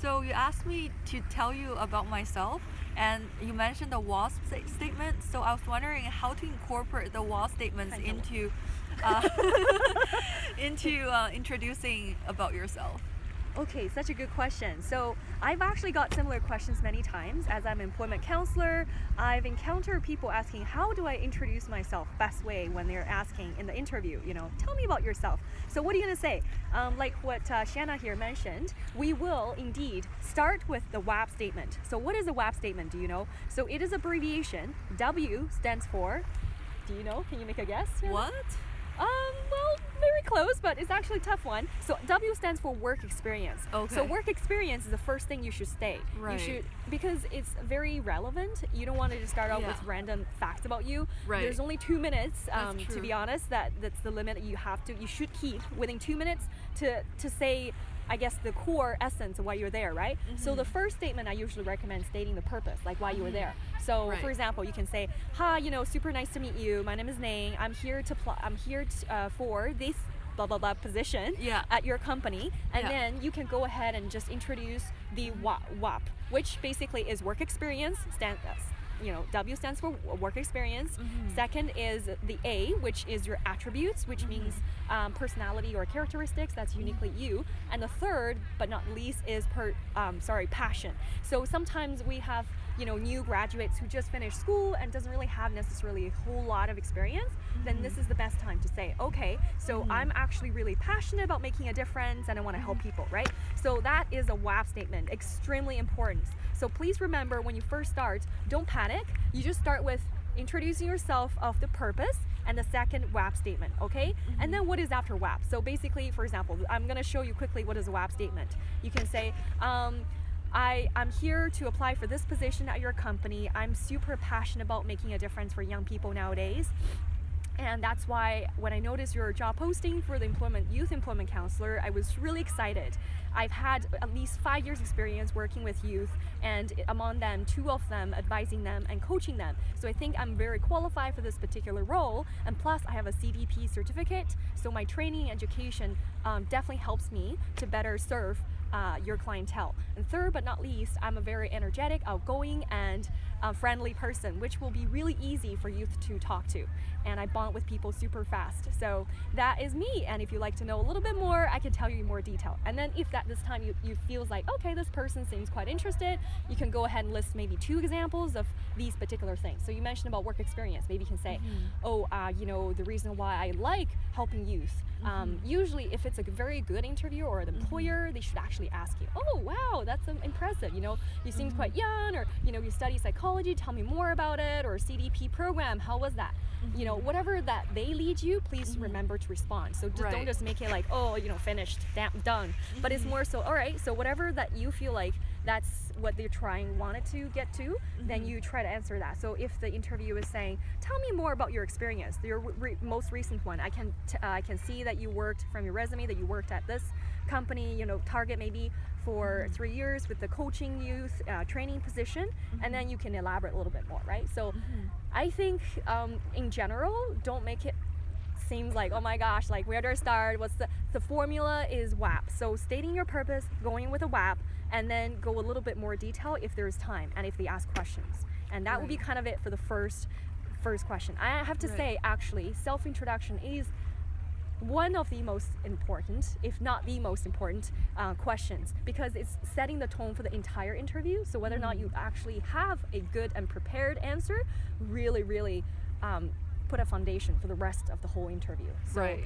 So you asked me to tell you about myself, and you mentioned the WASP statement. So I was wondering how to incorporate the WASP statements into uh, into introducing about yourself. Okay, such a good question. So I've actually got similar questions many times. As I'm an employment counselor, I've encountered people asking, how do I introduce myself best way when they're asking in the interview, tell me about yourself. So what are you going to say? Like what Shanna here mentioned, we will indeed start with the WAP statement. So what is a WAP statement, do you know? So it is abbreviation. W stands for, do you know? Can you make a guess? Shanna? What? Well, very close, but it's actually a tough one. So W stands for work experience. Okay. So work experience is the first thing you should state. Right. You should, because it's very relevant. You don't want to just start out with random facts about you. Right. There's only 2 minutes, That's to true. be honest. That's the limit that you should keep within 2 minutes to say, I guess, the core essence of why you're there, right? So the first statement I usually recommend stating the purpose, like why you were there. So Right. for example, you can say, hi, super nice to meet you. My name is Nang. I'm here for this blah blah blah position at your company, and then you can go ahead and just introduce the WAP, which basically is work experience. W stands for work experience. Second is the A, which is your attributes, which means personality or characteristics that's uniquely you. And the third, but not least, is passion. So sometimes we have new graduates who just finished school and doesn't really have necessarily a whole lot of experience. Then this is the best time to say, okay, so I'm actually really passionate about making a difference and I want to help people, right? So that is a WAP statement, extremely important. So please remember, when you first start, don't panic. You just start with introducing yourself of the purpose and the second WAP statement, okay? And then what is after WAP? So basically, for example, I'm going to show you quickly what is a WAP statement. You can say, I'm here to apply for this position at your company. I'm super passionate about making a difference for young people nowadays. And that's why when I noticed your job posting for the youth employment counselor, I was really excited. I've had at least 5 years experience working with youth, and among them, 2 of them advising them and coaching them. So I think I'm very qualified for this particular role, and plus I have a CDP certificate, so my training and education definitely helps me to better serve your clientele. And third but not least, I'm a very energetic, outgoing, and friendly person, which will be really easy for youth to talk to. And I bond with people super fast. So that is me. And if you'd like to know a little bit more, I can tell you in more detail. And then if this time you feels like, okay, this person seems quite interested, you can go ahead and list maybe 2 examples of these particular things. So you mentioned about work experience. Maybe you can say, the reason why I like helping youth. Usually if it's a very good interview or an employer, they should actually ask you, oh wow, that's impressive, you seem quite young, or you study psychology, tell me more about it, or CDP program, how was that? Whatever that they lead you, please remember to respond. So don't just make it like, oh, finished, done. But it's more so, all right, so whatever that you feel like that's what they're wanted to get to, then you try to answer that. So if the interview is saying, tell me more about your experience, your most recent one, I can see that you worked from your resume that you worked at this company, Target maybe for 3 years with the coaching youth training position, and then you can elaborate a little bit more, right? So I think in general, don't make it seems like, oh my gosh, like where do I start? What's the formula is WAP. So stating your purpose, going with a WAP, and then go a little bit more detail if there's time and if they ask questions. And that will be kind of it for the first question. I have to say, actually, self-introduction is one of the most important, if not the most important, questions, because it's setting the tone for the entire interview. So whether or not you actually have a good and prepared answer really, really put a foundation for the rest of the whole interview. So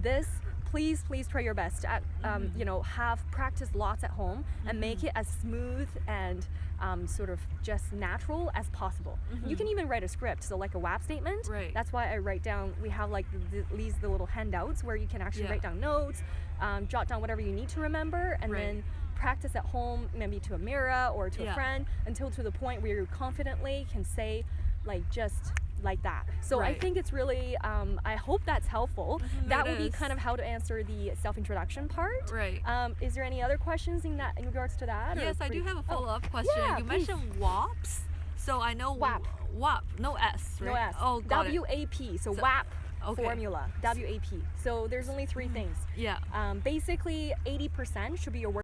this, please try your best to have practice lots at home and make it as smooth and sort of just natural as possible. You can even write a script, so like a WAP statement. That's why I write down, we have like the little handouts where you can actually write down notes, jot down whatever you need to remember, and then practice at home, maybe to a mirror or to a friend, until to the point where you confidently can say just like that. So I think it's really, I hope that's helpful. That would be kind of how to answer the self-introduction part. Is there any other questions in regards to that? Yes, I do have a follow-up question. You mentioned WAPs, so I know WAP, no S, right? No S. Oh, got WAP, so WAP. Formula, WAP. So there's only 3 things. Basically 80% should be your work